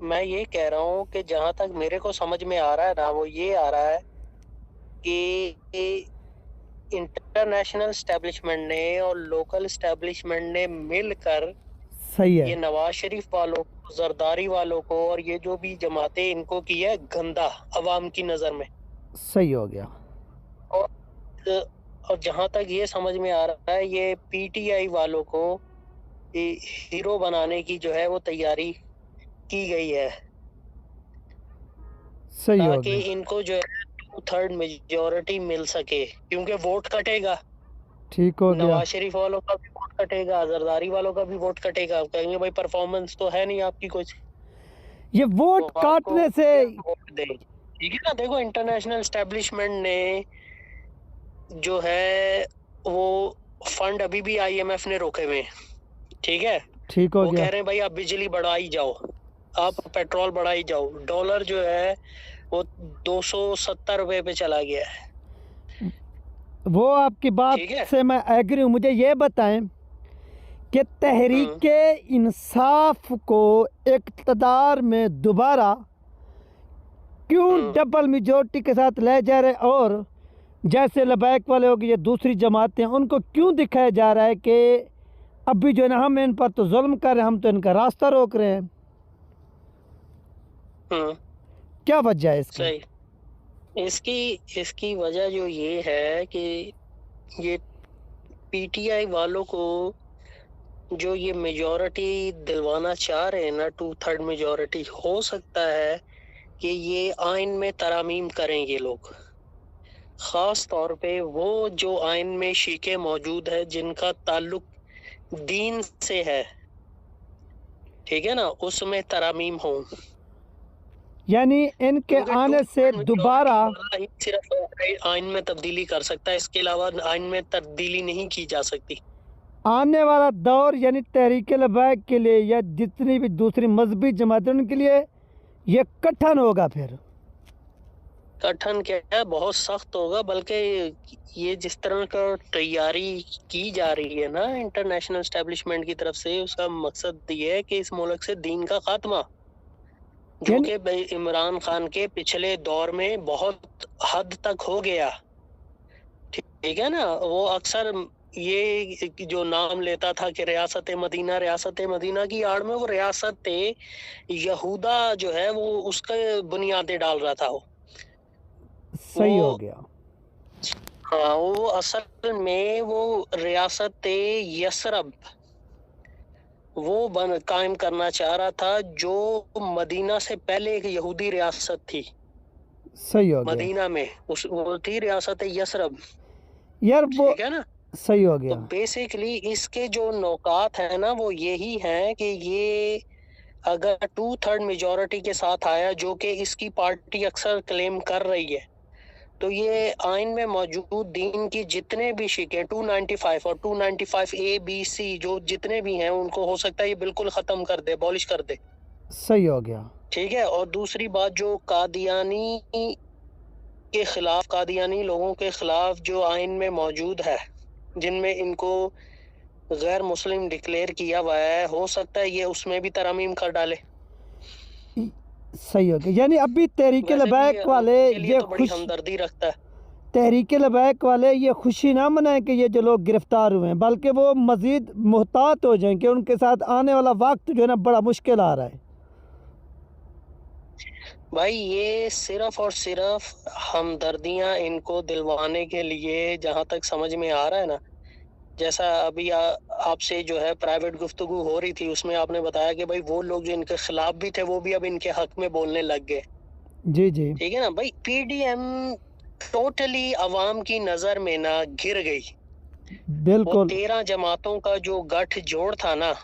मैं ये कह रहा हूँ कि जहां तक मेरे को समझ में आ रहा है ना, वो ये आ रहा है कि इंटरनेशनल स्टैब्लिशमेंट ने और लोकल स्टैब्लिशमेंट ने मिलकर सही ये है। नवाज शरीफ वालों को, जरदारी वालों को और ये जो भी जमातें, इनको किया है गंदा अवाम की नजर में। सही हो गया। और और जहां तक ये समझ में आ रहा है, ये पीटीआई वालों को ये हीरो बनाने की जो है वो तैयारी की गई है, सही हो ताकि गया। इनको जो है 2/3 मेजोरिटी मिल सके, क्योंकि वोट कटेगा। ठीक हो गया। नवाज शरीफ वालों का भी वोट कटेगा, जरदारी वालों का भी वोट कटेगा। कहेंगे भाई परफॉर्मेंस तो है नहीं आपकी कुछ, ये तो वोट आपको काटने से। क्या वोट दें। ठीक है ना, देखो इंटरनेशनल स्टैब्लिशमेंट ने जो है वो फंड अभी भी आईएमएफ ने रोके हुए हैं। ठीक है, ठीक हो वो गया। कह रहे हैं भाई आप बिजली बढ़ाई जाओ, आप पेट्रोल बढ़ाई जाओ। डॉलर जो है वो 270 रुपए पे चला गया है। वो आपकी बात ठीक है। से मैं एग्री हूँ। मुझे ये बताएं कि हम्म। तहरीक इंसाफ को इक़्तिदार में दोबारा क्यों हम्म। डबल मेजोरिटी के साथ ले जा रहे हैं, और जैसे लबैक वाले हो गए, ये दूसरी जमातें हैं, उनको क्यों दिखाया जा रहा है कि अभी जो है ना, हम इन पर तो जुल्म कर रहे हैं, हम तो इनका रास्ता रोक रहे हैं। हम्म। क्या वजह है इसकी? सही। इसकी इसकी वजह जो ये है कि ये पीटीआई वालों को जो ये मेजोरिटी दिलवाना चाह रहे हैं ना, 2/3 मेजोरिटी, हो सकता है कि ये आइन में तरमीम करें ये लोग। खास तौर पे वो जो आइन में शीखे मौजूद है जिनका ताल्लुक दीन से है, ठीक है ना, उसमें तरमीम हो। यानी इनके क्योंकि टू आने से मेजोरिटी दोबारा वाला ही सिर्फ आइन में तब्दीली कर सकता है, इसके अलावा आइन में तब्दीली नहीं की जा सकती। आने वाला दौर यानी तहरीक लबैक के लिए या जितनी भी दूसरी मजहबी जमातें, उनके लिए ये कठिन होगा फिर। कठिन क्या है, बहुत सख्त होगा। बल्कि ये जिस तरह का तैयारी की जा रही है ना इंटरनेशनल स्टैब्लिशमेंट की तरफ से, उसका मकसद ये है कि इस मुल्क से दीन का खात्मा, जो यानी कि इमरान खान के पिछले दौर में बहुत हद तक हो गया। ठीक है ना, वो अक्सर ये जो नाम लेता था कि रियासत मदीना की आड़ में वो रियासत यहूदा जो है वो उसके बुनियादें डाल रहा था सही हो वो गया। हाँ, वो असल में वो रियासत यसरब वो कायम करना चाह रहा था, जो मदीना से पहले एक यहूदी रियासत थी। सही हो गया। मदीना में वो थी रियासत यसरब। यार वो ठीक है ना। सही हो तो गया। बेसिकली इसके जो नुकात है ना वो यही हैं कि ये अगर 2/3 मेजोरिटी के साथ आया, जो कि इसकी पार्टी अक्सर क्लेम कर रही है, तो ये आइन में मौजूद दीन की जितने भी शिकें 295 और 295 ए बी सी जो जितने भी हैं, उनको हो सकता है ये बिल्कुल खत्म कर दे, अबॉलिश कर दे। सही हो गया। ठीक है। और दूसरी बात, जो कादियानी के खिलाफ, कादियानी लोगों के खिलाफ जो आइन में मौजूद है, जिनमें इनको गैर मुस्लिम डिक्लेयर किया हुआ है, हो सकता है ये उसमें भी तरमीम कर डाले। सही हो गया। यानी अभी तहरीक वैसे भी ये लबैक वाले उनके लिए ये तो बड़ी खुश हमदर्दी रखता है। तहरीक लबैक वाले ये खुशी ना मनाएं कि ये जो लोग गिरफ्तार हुए हैं, बल्कि वो मज़ीद मुहतात हो जाएं कि उनके साथ आने वाला वक्त जो है ना बड़ा मुश्किल आ रहा है। भाई ये सिर्फ और सिर्फ हमदर्दियां इनको दिलवाने के लिए, जहां तक समझ में आ रहा है ना, जैसा अभी आपसे जो है प्राइवेट गुफ्तगू हो रही थी, उसमें आपने बताया कि भाई वो लोग जो इनके खिलाफ भी थे वो भी अब इनके हक में बोलने लग गए। जी जी। ठीक है ना भाई, पीडीएम टोटली अवाम की नजर में ना गिर गई। वो बिल्कुल 13 जमातों का जो गठ जोड़ था ना,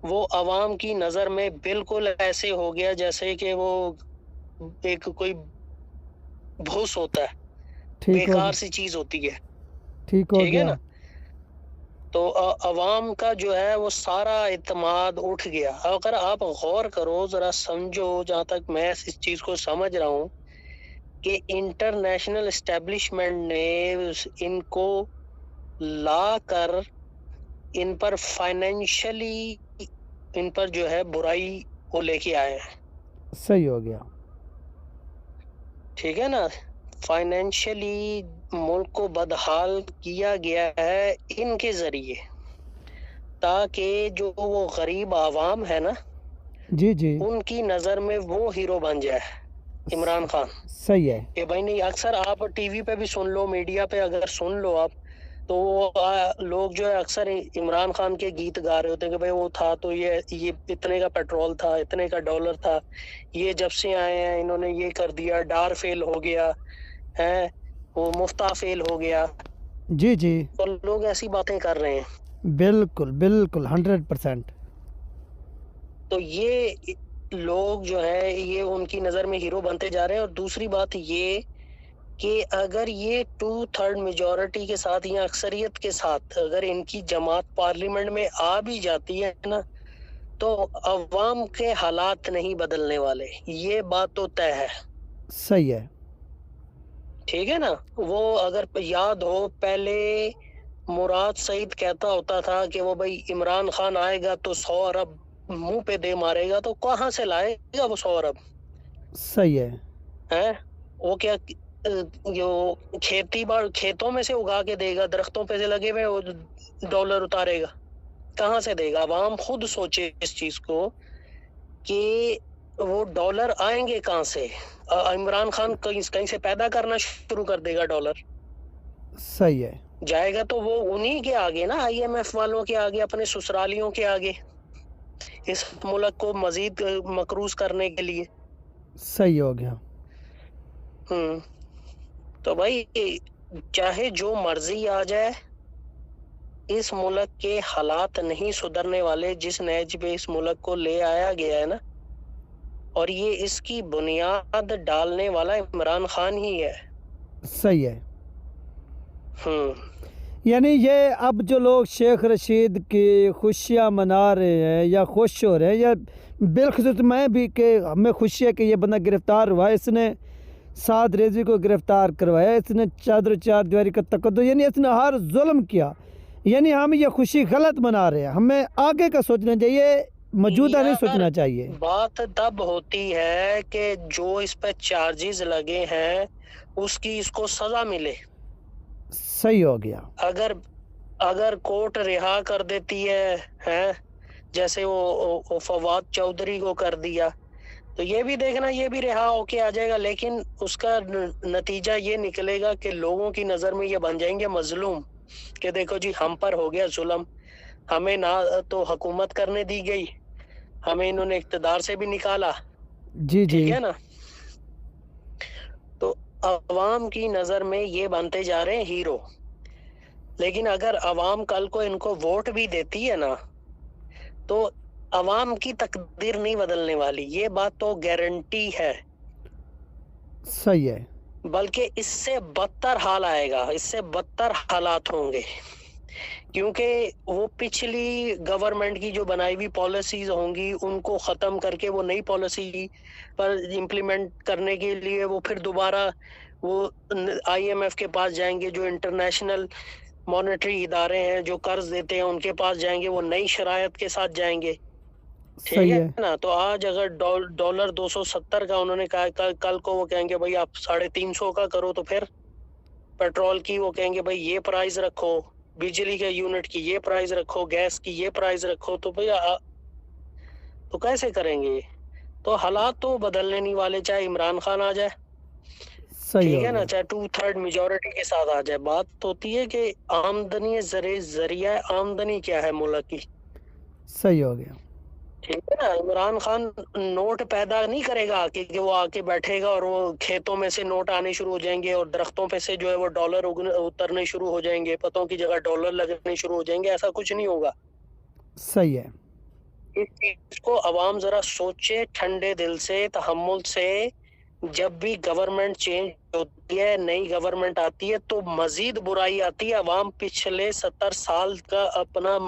वो अवाम की नजर में बिल्कुल ऐसे हो गया जैसे कि वो एक कोई भूस होता है, ठीक हो बेकार सी चीज होती है। ठीक हो ठीक है गया। ना। तो अवाम का जो है वो सारा इत्मीनान उठ गया। अगर आप गौर करो, जरा समझो, जहां तक मैं इस चीज को समझ रहा हूँ, कि इंटरनेशनल एस्टेब्लिशमेंट ने इनको ला कर इन पर फाइनेंशियली, इन पर जो है बुराई वो लेके आए हैं, सही हो गया। ठीक है ना। फाइनेंशियली मुल्क को बदहाल किया गया है इनके जरिए, ताकि जो वो गरीब आवाम है ना, जी जी। उनकी नज़र में वो हीरो बन जाए, इमरान खान। सही है। ये भाई नहीं, अक्सर आप टीवी पे भी सुन लो, मीडिया पे अगर सुन लो आप, तो वो लोग जो है अक्सर इमरान खान के गीत गा रहे होते हैं कि भाई वो था तो ये इतने का पेट्रोल था, इतने का डॉलर था, ये जब से आए हैं इन्होंने ये कर दिया, डार फेल हो गया है, वो मुफ्ता फेल हो गया। जी जी। तो लोग ऐसी बातें कर रहे हैं। बिल्कुल बिल्कुल 100%। तो ये लोग जो है ये उनकी नज़र में हीरो बनते जा रहे हैं। और दूसरी बात ये कि अगर ये 2/3 मेजॉरिटी के साथ या अक्सरियत के साथ अगर इनकी जमात पार्लियामेंट में आ भी जाती है ना, तो अवाम के हालात नहीं बदलने वाले, ये बात तो तय है, सही है। ठीक है ना। वो अगर याद हो, पहले मुराद सईद कहता होता था कि वो भाई इमरान खान आएगा तो 100 अरब मुंह पे दे मारेगा, तो कहाँ से लाएगा वो 100 अरब? सही है। है वो क्या जो खेतों में से उगा के देगा, दरख्तों पे से लगे हुए वो डॉलर उतारेगा? कहाँ से देगा? अवाम खुद सोचे इस चीज को कि वो डॉलर आएंगे कहाँ से। इमरान खान कहीं से पैदा करना शुरू कर देगा डॉलर, सही है। जाएगा तो वो उन्हीं के आगे ना, IMF वालों के आगे, अपने ससुरालियों के आगे, इस मुल्क को मजीद मकरूज करने के लिए। सही हो गया। तो भाई चाहे जो मर्जी आ जाए, इस मुल्क के हालात नहीं सुधरने वाले जिस नहज पे इस मुल्क को ले आया गया है ना, और ये इसकी बुनियाद डालने वाला इमरान खान ही है। सही है। हम्म यानी ये अब जो लोग शेख रशीद की खुशियाँ मना रहे हैं या खुश हो रहे हैं, या बिलखसूस मैं भी कि हमें खुशी है कि ये बंदा गिरफ़्तार हुआ, इसने साद रेजी को गिरफ़्तार करवाया, इसने चादर चार दीवारी का तकद्दुस, यानी इसने हर जुल्म किया, यानी हम ये खुशी गलत मना रहे हैं। हमें आगे का सोचना चाहिए, मौजूदा नहीं सोचना चाहिए। बात तब होती है कि जो इस पे चार्जेस लगे हैं उसकी इसको सजा मिले। सही हो गया। अगर कोर्ट रिहा कर देती है, जैसे वो फवाद चौधरी को कर दिया, तो ये भी देखना, ये भी रिहा होके आ जाएगा, लेकिन उसका नतीजा ये निकलेगा कि लोगों की नजर में ये बन जाएंगे मजलूम, कि देखो जी हम पर हो गया जुल्म, हमें ना तो हुकूमत करने दी गई, हमें इन्होंने इख्तिदार से भी निकाला। जी जी। ठीक है ना। तो अवाम की नजर में ये बनते जा रहे हैं हीरो। लेकिन अगर अवाम कल को इनको वोट भी देती है ना, तो अवाम की तकदीर नहीं बदलने वाली, ये बात तो गारंटी है। सही है। बल्कि इससे बदतर हाल आएगा, इससे बदतर हालात होंगे, क्योंकि वो पिछली गवर्नमेंट की जो बनाई हुई पॉलिसीज होंगी उनको खत्म करके वो नई पॉलिसी पर इम्प्लीमेंट करने के लिए वो फिर दोबारा वो IMF के पास जाएंगे, जो इंटरनेशनल मॉनेटरी इदारे हैं जो कर्ज देते हैं उनके पास जाएंगे, वो नई शरायत के साथ जाएंगे। ठीक सही है है। ना। तो आज अगर डॉलर 270 का उन्होंने कहा, कल को वो कहेंगे भाई आप 350 का करो, तो फिर पेट्रोल की वो कहेंगे भाई ये प्राइस रखो, बिजली के यूनिट की ये प्राइस रखो, गैस की ये प्राइस रखो, तो भैया तो कैसे करेंगे? तो हालात तो बदलने नहीं वाले, चाहे इमरान खान आ जाए, सही ठीक हो है ना, गया। चाहे 2/3 मेजोरिटी के साथ आ जाए। बात तो होती है कि आमदनी जरिया आमदनी क्या है मुल्क की। सही हो गया। ठीक है ना। इमरान खान नोट पैदा नहीं करेगा आके कि वो आके बैठेगा और वो खेतों में से नोट आने शुरू हो जाएंगे और दरख्तों पे से जो है वो डॉलर उतरने शुरू हो जाएंगे, पतों की जगह डॉलर लगने शुरू हो जाएंगे, ऐसा कुछ नहीं होगा। सही है। इस चीज को अवाम जरा सोचे ठंडे दिल से, तहम्मुल से। जब भी गवर्नमेंट चेंज होती है, नई गवर्नमेंट आती है, तो मजीद बुराई आती है। अवाम पिछले 70 साल का अपना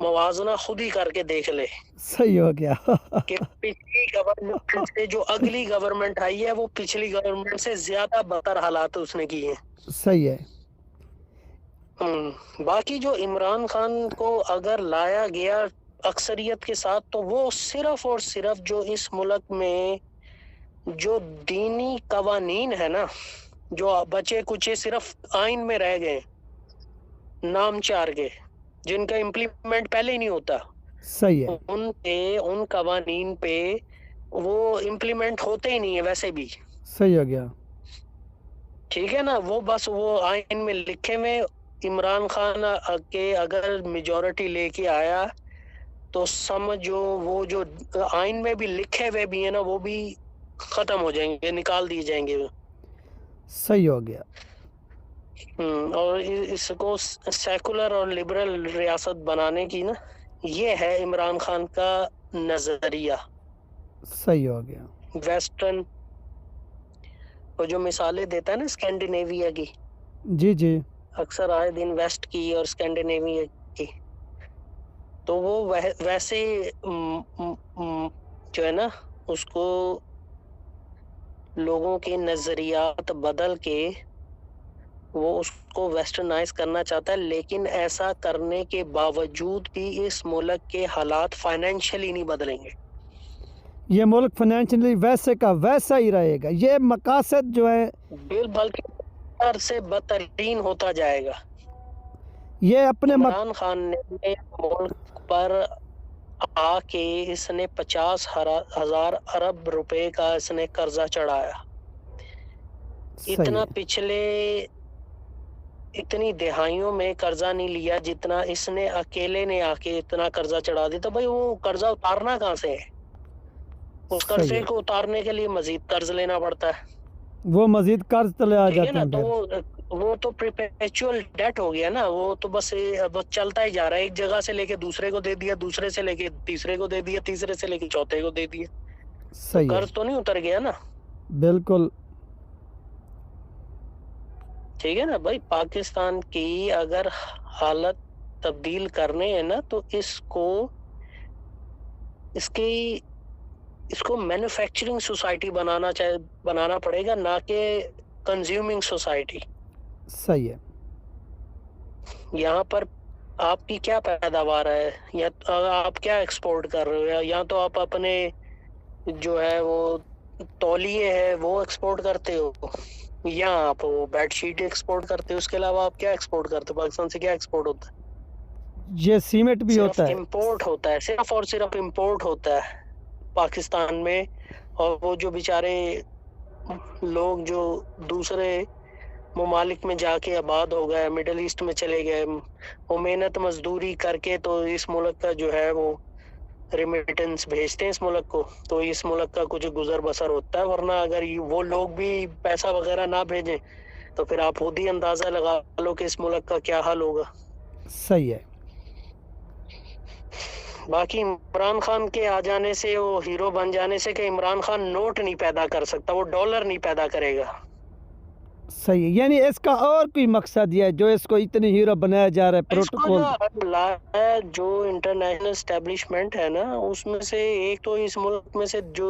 मवाजना खुद ही करके देख ले सही हो गया। कि पिछली गवर्नमेंट से जो अगली गवर्नमेंट आई है वो पिछली गवर्नमेंट से ज्यादा बदतर हालात उसने किए हैं। सही है। बाकी जो इमरान खान को अगर लाया गया अक्सरियत के साथ, तो वो सिर्फ और सिर्फ जो इस मुल्क में जो दीनी कवानीन है ना, जो बचे कुचे सिर्फ आइन में रह गए, नाम चार के, जिनका इम्प्लीमेंट पहले ही नहीं होता, सही है। उन कवानीन पे वो इम्प्लीमेंट होते ही नहीं है वैसे भी। सही हो गया। ठीक है ना, वो बस वो आइन में लिखे हुए, इमरान खान के अगर मेजॉरिटी लेके आया तो समझो वो जो आइन में भी लिखे हुए भी है ना, वो भी खत्म हो जाएंगे, निकाल दिए जाएंगे। सही हो गया। और इसको सेकुलर और लिबरल रियासत बनाने की ना, ये है इमरान खान का नजरिया। सही हो गया। वेस्टर्न, वो जो मिसालें देता है ना स्कैंडिनेविया की, जी जी। अक्सर आए दिन वेस्ट की और स्कैंडिनेविया की, तो वो वैसे जो है ना, उसको लोगों के नजरियात बदल के वो उसको वेस्टर्नाइज करना चाहता है। लेकिन ऐसा करने के बावजूद भी इस मुल्क के हालात फाइनेंशियली नहीं बदलेंगे। ये मुल्क फाइनेंशियली वैसे का वैसा ही रहेगा। ये मकासद जो है बल्कि से बदतरीन होता जाएगा। ये अपने इमरान खान ने मुल्क पर आके इसने 50,000 अरब रुपए का इसने कर्जा चढ़ाया। इतना पिछले इतनी दिहाइयों में कर्जा नहीं लिया जितना इसने अकेले ने आके इतना कर्जा चढ़ा दिया। तो भाई वो कर्जा उतारना कहाँ से है? उस कर्जे को उतारने के लिए मजीद कर्ज लेना पड़ता है, वो मजीद कर्ज तले आ जाते हैं। तो वो तो परपेचुअल डेट हो गया ना, वो तो बस चलता ही जा रहा है। एक जगह से लेके दूसरे को दे दिया, दूसरे से लेके तीसरे को दे दिया, तीसरे से लेके चौथे को दे दिया। सही तो कर्ज तो नहीं उतर गया ना। बिल्कुल ठीक है ना भाई। पाकिस्तान की अगर हालत तब्दील करने है ना, तो इसको मैन्युफैक्चरिंग सोसाइटी बनाना पड़ेगा, ना कि कंज्यूमिंग सोसाइटी। सही है। यहाँ पर आपकी क्या पैदावार है, या आप क्या एक्सपोर्ट कर रहे हो, या तो आप अपने जो है वो तौलिए है वो एक्सपोर्ट करते हो, या आप वो बेडशीट एक्सपोर्ट करते हो। उसके अलावा आप क्या एक्सपोर्ट करते हो? पाकिस्तान से क्या एक्सपोर्ट होता है? ये सीमेंट भी होता है, इम्पोर्ट होता है, सिर्फ और सिर्फ इम्पोर्ट होता है पाकिस्तान में। और वो जो बेचारे लोग जो दूसरे ममालिक में जाके आबाद हो गए, मिडिल ईस्ट में चले गए, वो मेहनत मजदूरी करके तो इस मुल्क का जो है वो रेमिटेंस भेजते हैं इस मुल्क को, तो इस मुल्क का कुछ गुजर बसर होता है। वरना अगर वो लोग भी पैसा वगैरह ना भेजें तो फिर आप खुद ही अंदाजा लगा लो कि इस मुल्क का क्या हाल होगा। सही है। बाकी इमरान खान के आ जाने से, वो हीरो बन जाने से, कि इमरान खान नोट नहीं पैदा कर सकता, वो डॉलर नहीं पैदा करेगा। सही है। यानी इसका और कोई मकसद है जो इसको इतनी हीरो बनाया जा रहा है? प्रोटोकॉल जो इंटरनेशनल एस्टेब्लिशमेंट है ना, उसमें से एक तो इस मुल्क में से जो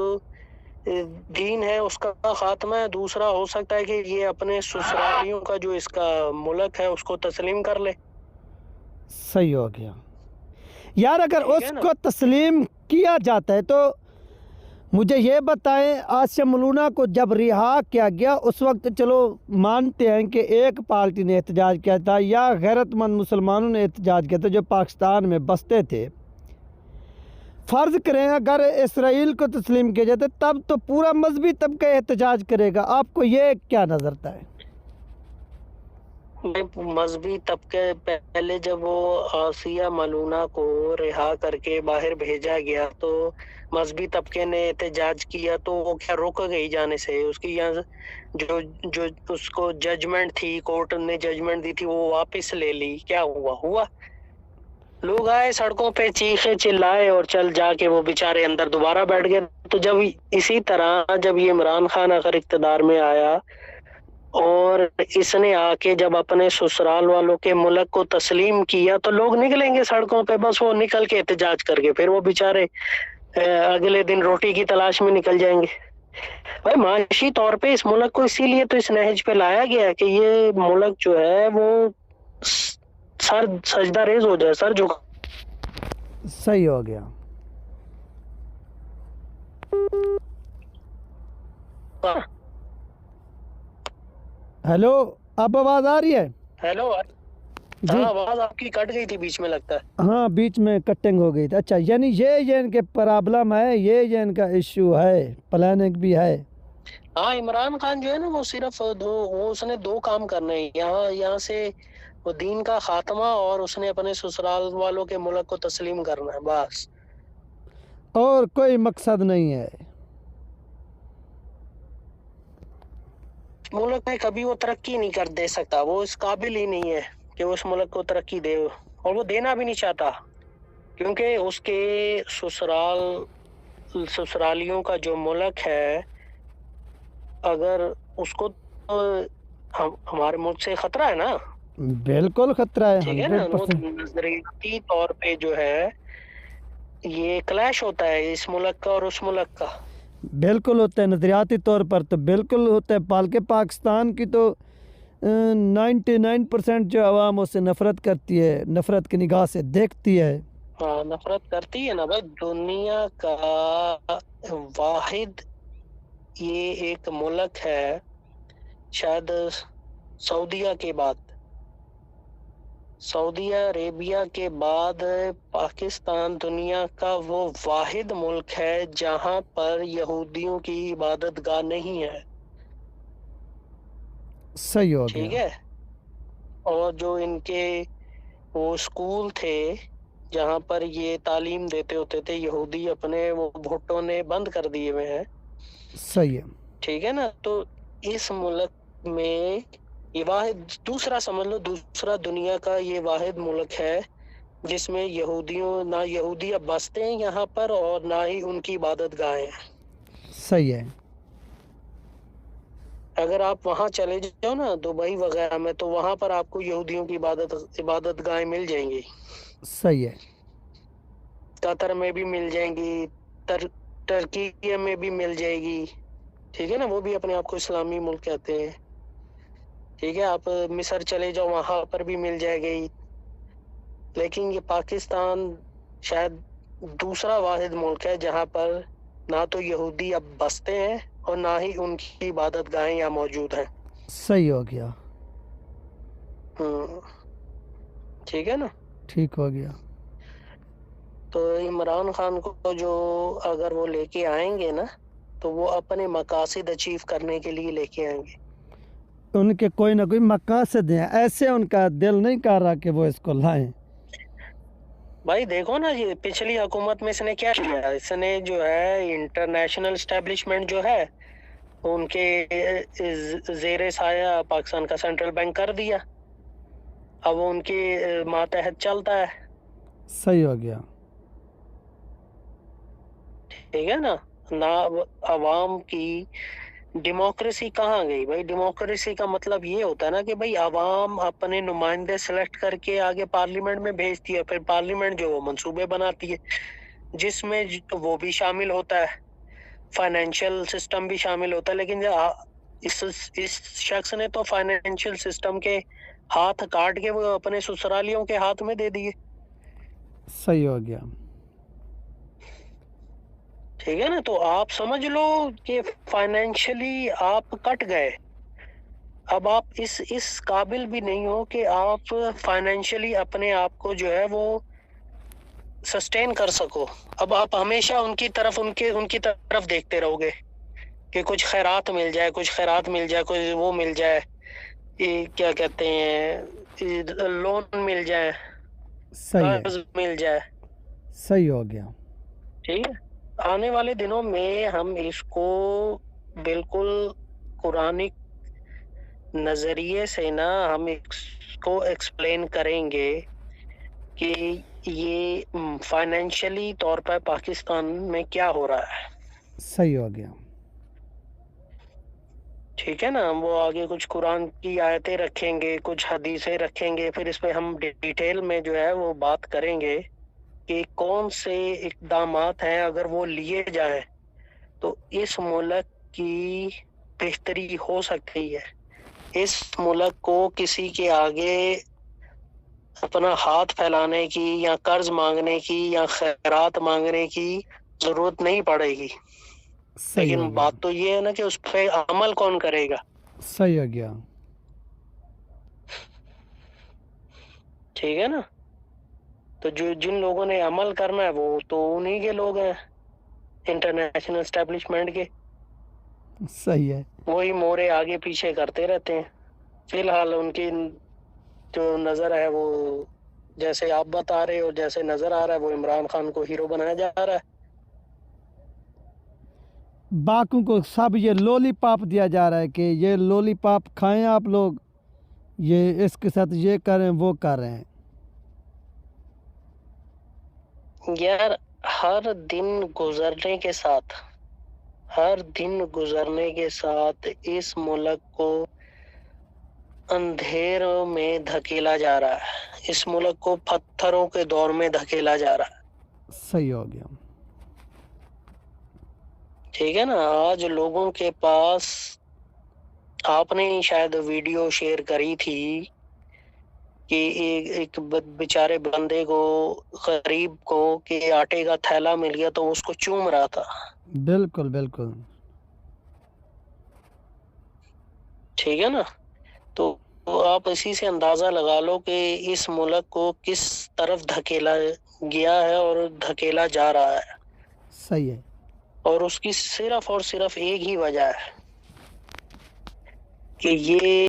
दीन है उसका खात्मा है। दूसरा हो सकता है कि ये अपने ससुरालियों का जो इसका मुल्क है उसको तस्लीम कर ले। सही हो गया यार। अगर उसको तस्लीम किया जाता है तो मुझे ये बताएं, आसिम मलूना को जब रिहा किया गया उस वक्त चलो मानते हैं कि एक पार्टी ने एहतजाज किया था या गैरतमंद मुसलमानों ने एहतजाज किया था जो पाकिस्तान में बसते थे। फ़र्ज़ करें अगर इसराइल को तस्लीम किया जाता तब तो पूरा मजहबी तबका एहतजाज करेगा। आपको ये क्या नज़र आता है? मजहबी तबके पहले जब वो आसिया मलूना को रिहा करके बाहर भेजा गया तो मजहबी तबके ने एहतजाज किया, तो वो क्या रुक गई जाने से? उसकी यहाँ जो उसको जजमेंट थी, कोर्ट ने जजमेंट दी थी, वो वापस ले ली। क्या हुआ? लोग आए सड़कों पे, चीखे चिल्लाए और चल जाके वो बेचारे अंदर दोबारा बैठ गए। तो जब इसी तरह जब ये इमरान खान अगर इक़्तिदार में आया और इसने आके जब अपने ससुराल वालों के मुल्क को तस्लीम किया, तो लोग निकलेंगे सड़कों पे, बस वो निकल के एहतजाज करके फिर वो बेचारे अगले दिन रोटी की तलाश में निकल जाएंगे। भाई माशी तौर पे इस मुल्क को इसीलिए तो इस नहज पे लाया गया है कि ये मुल्क जो है वो सर सजदा रेज हो जाए, सर झुका। सही हो गया। हाँ, हेलो, अब आवाज़ आ रही है? हेलो। हाँ, जी। आवाज आपकी कट गई थी बीच में लगता है। हाँ, बीच में कटिंग हो गई थी। अच्छा, यानी ये इनके प्रॉब्लम है, ये इनका इश्यू है, प्लानिंग भी है। हाँ, इमरान खान जो है ना, वो सिर्फ वो उसने दो काम करने हैं। यहाँ यहाँ से वो दीन का खात्मा, और उसने अपने ससुराल वालों के मुल्क को तस्लीम करना है, बस। और कोई मकसद नहीं है। मुल्क में कभी वो तरक्की नहीं कर दे सकता, वो इस काबिल ही नहीं है कि वो उस मुल्क को तरक्की दे, और वो देना भी नहीं चाहता, क्योंकि उसके ससुरालियों का जो मुल्क है, अगर उसको हम हमारे मुल्क से खतरा है ना। बिल्कुल खतरा है, ठीक है ना, वो 100%। नजरियाती तौर पे जो है, ये क्लैश होता है इस मुल्क का और उस मुल्क का। बिल्कुल होता है, नज़रियाती तौर पर तो बिल्कुल होता है। बल्कि पाकिस्तान की तो 99% जो आवाम उससे नफ़रत करती है, नफ़रत की निगाह से देखती है। हाँ, नफरत करती है ना भाई। दुनिया का वाहिद ये एक मुल्क है, शायद सऊदीया के बाद, सऊदी अरेबिया के बाद पाकिस्तान दुनिया का वो वाहिद मुल्क है जहां पर यहूदियों की इबादत गाह नहीं है। सही हो ठीक गया। है। और जो इनके वो स्कूल थे जहां पर ये तालीम देते होते थे यहूदी, अपने वो भुट्टो ने बंद कर दिए हुए हैं। सही है। ठीक है ना। तो इस मुल्क में ये वाहिद, दूसरा समझ लो, दूसरा दुनिया का ये वाहिद मुल्क है जिसमें यहूदियों ना यहूदी अब बसते हैं यहाँ पर, और ना ही उनकी इबादत गाहें हैं। सही है। अगर आप वहां चले जाओ ना, दुबई वगैरह में, तो वहां पर आपको यहूदियों की इबादत गाहें मिल जाएंगी। सही है। कतर में भी मिल जाएंगी, टर्की में भी मिल जाएगी। ठीक है ना, वो भी अपने आप को इस्लामी मुल्क कहते हैं। ठीक है, आप मिस्र चले जाओ, वहां पर भी मिल जाएगी। लेकिन ये पाकिस्तान शायद दूसरा वाहिद मुल्क है जहां पर ना तो यहूदी अब बसते हैं और ना ही उनकी इबादत गाहें यहाँ मौजूद हैं। सही हो गया। हम्म। ठीक है ना। ठीक हो गया। तो इमरान खान को जो अगर वो लेके आएंगे ना, तो वो अपने मकासद अचीव करने के लिए लेके आएंगे। उनके कोई ना कोई मकासद हैं, ऐसे उनका दिल नहीं कर रहा कि वो इसको लाएं। भाई देखो ना, ये पिछली हुकूमत में इसने क्या किया। इसने जो है इंटरनेशनल एस्टेब्लिशमेंट जो है उनके जेर साया पाकिस्तान का सेंट्रल बैंक कर दिया। अब वो उनके मातहत चलता है। सही हो गया। ठीक है ना। ना अवाम की डेमोक्रेसी कहाँ गई भाई। डेमोक्रेसी का मतलब ये होता है ना कि भाई अवाम अपने नुमाइंदे सेलेक्ट करके आगे पार्लियामेंट में भेजती है, फिर पार्लियामेंट जो वो मंसूबे बनाती है, जिसमें वो भी शामिल होता है, फाइनेंशियल सिस्टम भी शामिल होता है। लेकिन इस शख्स ने तो फाइनेंशियल सिस्टम के हाथ काट के वो अपने ससुरालियों के हाथ में दे दिए। सही हो गया। ठीक है ना। तो आप समझ लो कि फाइनेंशियली आप कट गए। अब आप इस काबिल भी नहीं हो कि आप फाइनेंशियली अपने आप को जो है वो सस्टेन कर सको। अब आप हमेशा उनकी तरफ देखते रहोगे कि कुछ खैरात मिल जाए, कुछ खैरात मिल जाए, कुछ वो मिल जाए, ये क्या कहते हैं, लोन मिल जाए, सही है। कर्ज मिल जाए। सही हो गया। ठीक है। आने वाले दिनों में हम इसको बिल्कुल कुरानिक नजरिए से ना हम इसको एक्सप्लेन करेंगे कि ये फाइनेंशियली तौर पर पाकिस्तान में क्या हो रहा है। सही हो गया। ठीक है ना। हम वो आगे कुछ कुरान की आयतें रखेंगे, कुछ हदीसें रखेंगे, फिर इस पे हम डिटेल में जो है वो बात करेंगे कि कौन से इकदामात हैं, अगर वो लिए जाएं तो इस मुल्क की बेहतरी हो सकती है। इस मुल्क को किसी के आगे अपना हाथ फैलाने की या कर्ज मांगने की या खैरात मांगने की जरूरत नहीं पड़ेगी। सही हो लेकिन गया, बात तो ये है ना कि उस पे अमल कौन करेगा। सही हो गया। ठीक है ना। तो जो जिन लोगों ने अमल करना है वो तो उन्हीं के लोग हैं, इंटरनेशनल एस्टेब्लिशमेंट के। सही है। वही मोरे आगे पीछे करते रहते हैं। फिलहाल उनकी जो नजर है वो, जैसे आप बता रहे हो, जैसे नजर आ रहा है वो इमरान खान को हीरो बनाया जा रहा है। बाकियों को सब ये लॉलीपॉप दिया जा रहा है कि ये लॉलीपॉप खाएं आप लोग, ये इसके साथ ये करें वो करें। यार, हर दिन गुजरने के साथ हर दिन गुजरने के साथ इस मुल्क को अंधेरों में धकेला जा रहा है, इस मुल्क को पत्थरों के दौर में धकेला जा रहा है। सही हो गया। ठीक है ना। आज लोगों के पास, आपने ही शायद वीडियो शेयर करी थी कि एक बेचारे बंदे को, गरीब को, कि आटे का थैला मिल गया तो उसको चूम रहा था। बिल्कुल बिल्कुल। ठीक है ना। तो आप इसी से अंदाजा लगा लो कि इस मुल्क को किस तरफ धकेला गया है और धकेला जा रहा है। सही है। और उसकी सिर्फ और सिर्फ एक ही वजह है कि ये